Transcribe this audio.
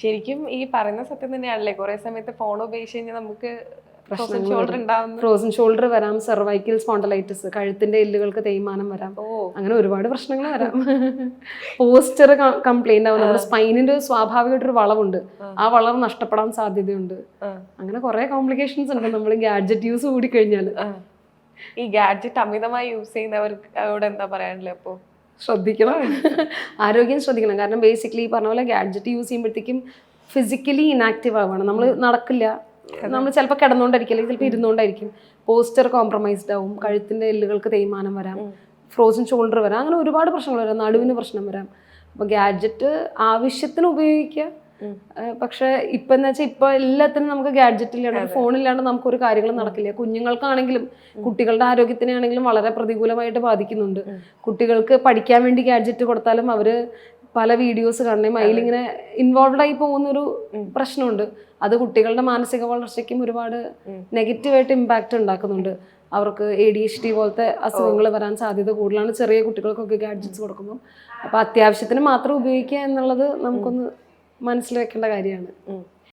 ശരിക്കും ഈ പറയുന്ന സത്യം തന്നെയാണല്ലേ, കുറെ സമയത്ത് ഫോൺ ഉപയോഗിച്ച് കഴിഞ്ഞാൽ നമുക്ക് ഉണ്ടാവുന്നു. ഫ്രോസൺ ഷോൾഡർ വരാം, സെർവൈക്കൽ സ്പോണ്ടലൈറ്റിസ്, കഴുത്തിന്റെ എല്ലുകൾക്ക് തേയ്മാനം വരാം, അങ്ങനെ ഒരുപാട് പ്രശ്നങ്ങൾ വരാം. പോസ്റ്റർ കംപ്ലൈന്റ് ആവും, നമ്മുടെ സ്പൈനിന്റെ സ്വാഭാവികമായിട്ടൊരു വളവുണ്ട്, ആ വളവ് നഷ്ടപ്പെടാൻ സാധ്യതയുണ്ട്. അങ്ങനെ കുറെ കോംപ്ലിക്കേഷൻസ് ഉണ്ട് നമ്മൾ ഗാഡ്ജറ്റ് യൂസ് കൂടി കഴിഞ്ഞാൽ. ഈ ഗാഡ്ജറ്റ് അമിതമായി യൂസ് ചെയ്യുന്നവർക്ക് എന്താ പറയാനുള്ളത്? അപ്പോ ശ്രദ്ധിക്കണം, ആരോഗ്യം ശ്രദ്ധിക്കണം. കാരണം ബേസിക്കലി ഈ പറഞ്ഞ പോലെ ഗാഡ്ജറ്റ് യൂസ് ചെയ്യുമ്പോഴത്തേക്കും ഫിസിക്കലി ഇനാക്റ്റീവ് ആവുകയാണ്. നമ്മൾ നടക്കില്ല, നമ്മൾ ചിലപ്പോൾ കിടന്നുകൊണ്ടായിരിക്കും, അല്ലെങ്കിൽ ചിലപ്പോൾ ഇരുന്നുകൊണ്ടായിരിക്കും. പോസ്റ്റർ കോംപ്രമൈസ്ഡ് ആവും, കഴുത്തിന്റെ എല്ലുകൾക്ക് തേയ്മാനം വരാം, ഫ്രോസൺ ഷോൾഡർ വരാം, അങ്ങനെ ഒരുപാട് പ്രശ്നങ്ങൾ വരാം, നടുവിന് പ്രശ്നം വരാം. അപ്പോൾ ഗാഡ്ജറ്റ് ആവശ്യത്തിന് ഉപയോഗിക്കുക. പക്ഷെ ഇപ്പം എന്ന് വെച്ചാൽ ഇപ്പൊ എല്ലാത്തിനും നമുക്ക് ഗാഡ്ജറ്റ് ഇല്ലാണ്ട്, ഫോണില്ലാണ്ട് നമുക്കൊരു കാര്യങ്ങളും നടക്കില്ല. കുഞ്ഞുങ്ങൾക്കാണെങ്കിലും കുട്ടികളുടെ ആരോഗ്യത്തിനാണെങ്കിലും വളരെ പ്രതികൂലമായിട്ട് ബാധിക്കുന്നുണ്ട്. കുട്ടികൾക്ക് പഠിക്കാൻ വേണ്ടി ഗാഡ്ജറ്റ് കൊടുത്താലും അവര് പല വീഡിയോസ് കാണുകയും അതിലിങ്ങനെ ഇൻവോൾവ് ആയി പോകുന്നൊരു പ്രശ്നമുണ്ട്. അത് കുട്ടികളുടെ മാനസിക വളർച്ചയ്ക്കും ഒരുപാട് നെഗറ്റീവായിട്ട് ഇമ്പാക്റ്റ് ഉണ്ടാക്കുന്നുണ്ട്. അവർക്ക് ADHD പോലത്തെ അസുഖങ്ങൾ വരാൻ സാധ്യത കൂടുതലാണ് ചെറിയ കുട്ടികൾക്കൊക്കെ ഗാഡ്ജറ്റ്സ് കൊടുക്കുമ്പോൾ. അപ്പോൾ അത്യാവശ്യത്തിന് മാത്രം ഉപയോഗിക്കുക എന്നുള്ളത് നമുക്കൊന്ന് മനസ്സിൽ വെക്കേണ്ട കാര്യമാണ്.